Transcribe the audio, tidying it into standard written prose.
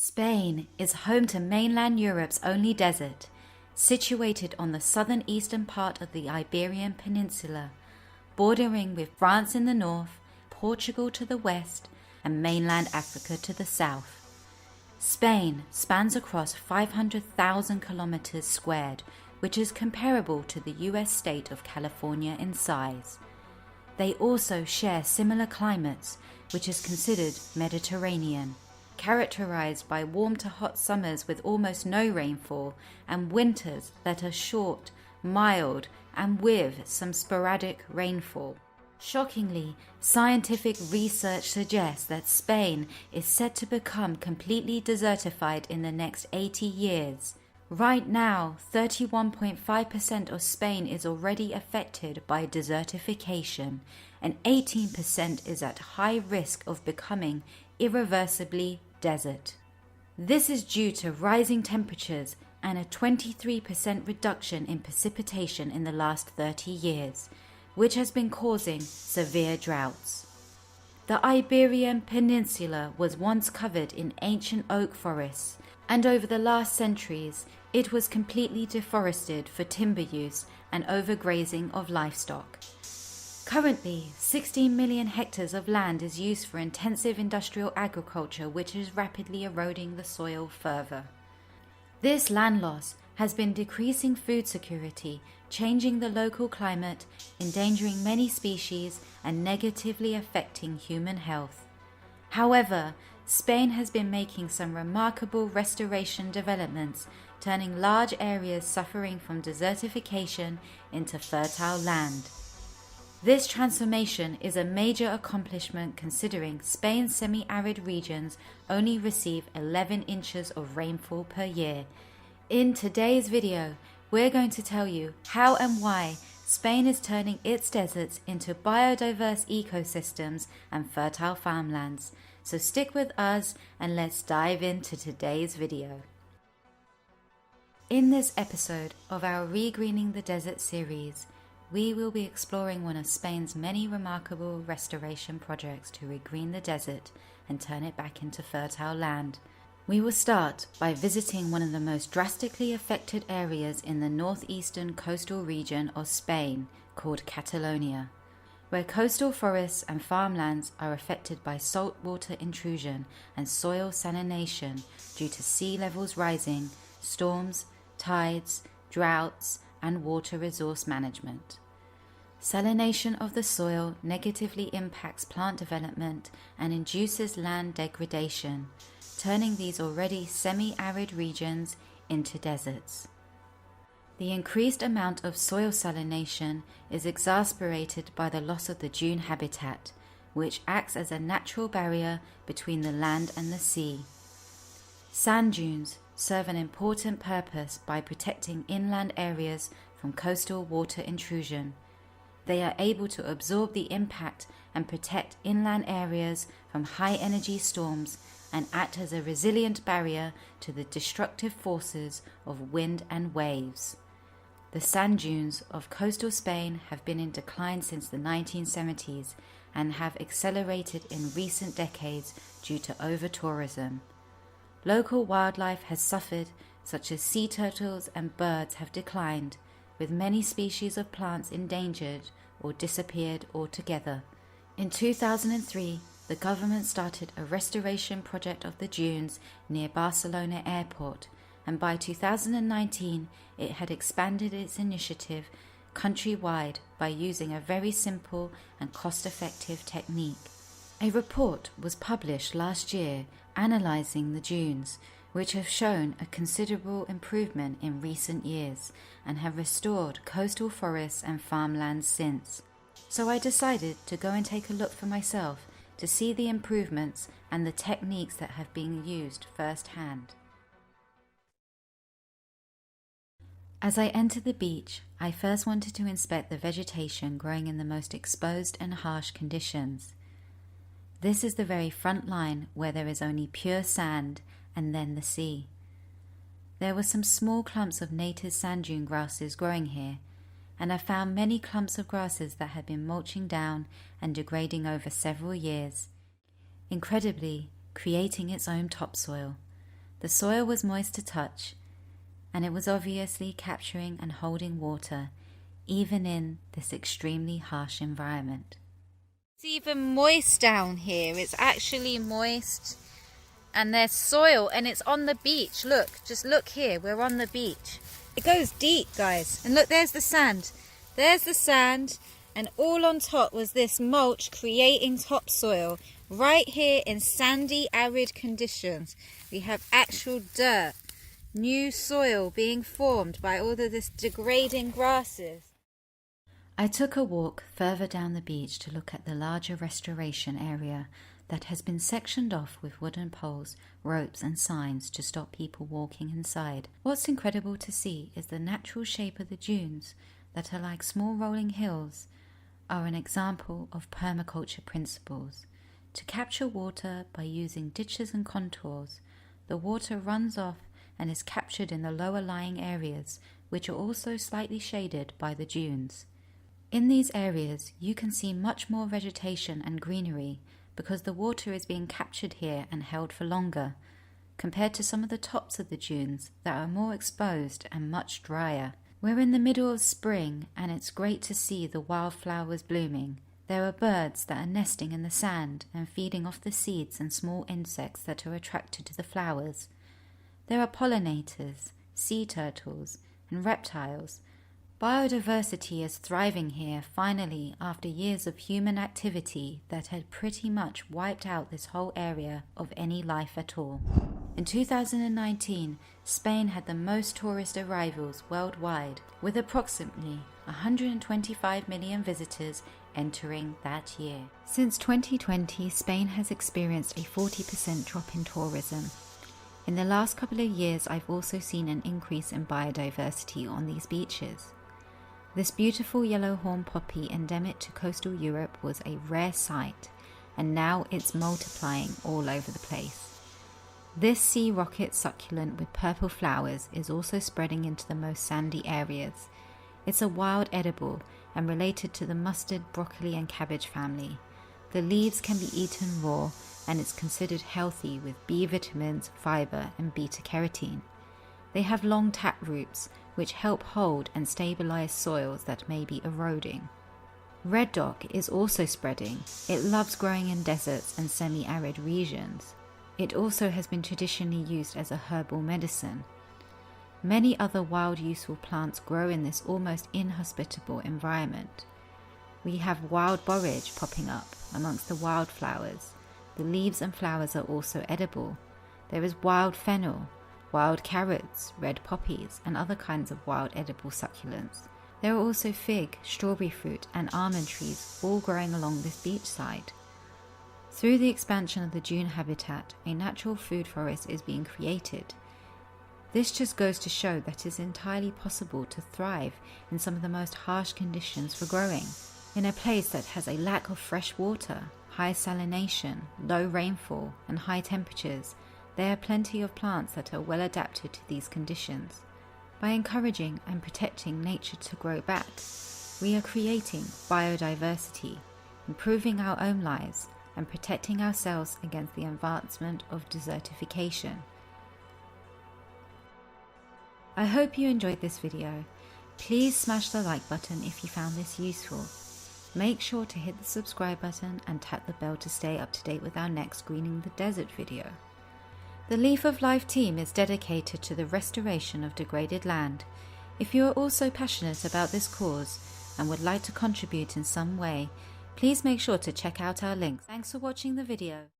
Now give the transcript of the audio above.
Spain is home to mainland Europe's only desert, situated on the southern eastern part of the Iberian Peninsula, bordering with France in the north, Portugal to the west, and mainland Africa to the south. Spain spans across 500,000 kilometers squared, which is comparable to the US state of California in size. They also share similar climates, which is considered Mediterranean, characterized by warm to hot summers with almost no rainfall and winters that are short, mild, and with some sporadic rainfall. Shockingly, scientific research suggests that Spain is set to become completely desertified in the next 80 years. Right now, 31.5% of Spain is already affected by desertification, and 18% is at high risk of becoming irreversibly desert. This is due to rising temperatures and a 23% reduction in precipitation in the last 30 years, which has been causing severe droughts. The Iberian Peninsula was once covered in ancient oak forests, and over the last centuries it was completely deforested for timber use and overgrazing of livestock. Currently, 16 million hectares of land is used for intensive industrial agriculture, which is rapidly eroding the soil further. This land loss has been decreasing food security, changing the local climate, endangering many species, and negatively affecting human health. However, Spain has been making some remarkable restoration developments, turning large areas suffering from desertification into fertile land. This transformation is a major accomplishment considering Spain's semi-arid regions only receive 11 inches of rainfall per year. In today's video, we're going to tell you how and why Spain is turning its deserts into biodiverse ecosystems and fertile farmlands. So stick with us and let's dive into today's video. In this episode of our Regreening the Desert series, we will be exploring one of Spain's many remarkable restoration projects to regreen the desert and turn it back into fertile land. We will start by visiting one of the most drastically affected areas in the northeastern coastal region of Spain, called Catalonia, where coastal forests and farmlands are affected by saltwater intrusion and soil salination due to sea levels rising, storms, tides, droughts, and water resource management. Salination of the soil negatively impacts plant development and induces land degradation, turning these already semi-arid regions into deserts. The increased amount of soil salination is exacerbated by the loss of the dune habitat, which acts as a natural barrier between the land and the sea. Sand dunes serve an important purpose by protecting inland areas from coastal water intrusion. They are able to absorb the impact and protect inland areas from high-energy storms and act as a resilient barrier to the destructive forces of wind and waves. The sand dunes of coastal Spain have been in decline since the 1970s and have accelerated in recent decades due to over-tourism. Local wildlife has suffered, such as sea turtles and birds have declined, with many species of plants endangered or disappeared altogether. In 2003, the government started a restoration project of the dunes near Barcelona Airport, and by 2019 it had expanded its initiative countrywide by using a very simple and cost-effective technique. A report was published last year analysing the dunes, which have shown a considerable improvement in recent years and have restored coastal forests and farmlands since. So I decided to go and take a look for myself to see the improvements and the techniques that have been used firsthand. As I entered the beach, I first wanted to inspect the vegetation growing in the most exposed and harsh conditions. This is the very front line where there is only pure sand and then the sea. There were some small clumps of native sand dune grasses growing here, and I found many clumps of grasses that had been mulching down and degrading over several years, incredibly creating its own topsoil. The soil was moist to touch, and it was obviously capturing and holding water, even in this extremely harsh environment. It's even moist down here. It's actually moist, and there's soil, and it's on the beach. Look, just look here, we're on the beach. It goes deep, guys, and look, there's the sand. There's the sand, and all on top was this mulch creating topsoil. Right here in sandy, arid conditions, we have actual dirt, new soil being formed by all of this degrading grasses. I took a walk further down the beach to look at the larger restoration area that has been sectioned off with wooden poles, ropes and signs to stop people walking inside. What's incredible to see is the natural shape of the dunes that are like small rolling hills are an example of permaculture principles. To capture water by using ditches and contours, the water runs off and is captured in the lower lying areas, which are also slightly shaded by the dunes. In these areas, you can see much more vegetation and greenery because the water is being captured here and held for longer, compared to some of the tops of the dunes that are more exposed and much drier. We're in the middle of spring, and it's great to see the wildflowers blooming. There are birds that are nesting in the sand and feeding off the seeds and small insects that are attracted to the flowers. There are pollinators, sea turtles, and reptiles. Biodiversity is thriving here finally after years of human activity that had pretty much wiped out this whole area of any life at all. In 2019, Spain had the most tourist arrivals worldwide, with approximately 125 million visitors entering that year. Since 2020, Spain has experienced a 40% drop in tourism. In the last couple of years, I've also seen an increase in biodiversity on these beaches. This beautiful yellow horn poppy endemic to coastal Europe was a rare sight, and now it's multiplying all over the place. This sea rocket succulent with purple flowers is also spreading into the most sandy areas. It's a wild edible and related to the mustard, broccoli and cabbage family. The leaves can be eaten raw, and it's considered healthy with B vitamins, fiber and beta-carotene. They have long tap roots, which help hold and stabilize soils that may be eroding. Red dock is also spreading. It loves growing in deserts and semi-arid regions. It also has been traditionally used as a herbal medicine. Many other wild useful plants grow in this almost inhospitable environment. We have wild borage popping up amongst the wildflowers. The leaves and flowers are also edible. There is wild fennel, wild carrots, red poppies, and other kinds of wild edible succulents. There are also fig, strawberry fruit, and almond trees all growing along this beachside. Through the expansion of the dune habitat, a natural food forest is being created. This just goes to show that it is entirely possible to thrive in some of the most harsh conditions for growing. In a place that has a lack of fresh water, high salination, low rainfall, and high temperatures, there are plenty of plants that are well adapted to these conditions. By encouraging and protecting nature to grow back, we are creating biodiversity, improving our own lives, and protecting ourselves against the advancement of desertification. I hope you enjoyed this video. Please smash the like button if you found this useful. Make sure to hit the subscribe button and tap the bell to stay up to date with our next Greening the Desert video. The Leaf of Life team is dedicated to the restoration of degraded land. If you are also passionate about this cause and would like to contribute in some way, please make sure to check out our links. Thanks for watching the video.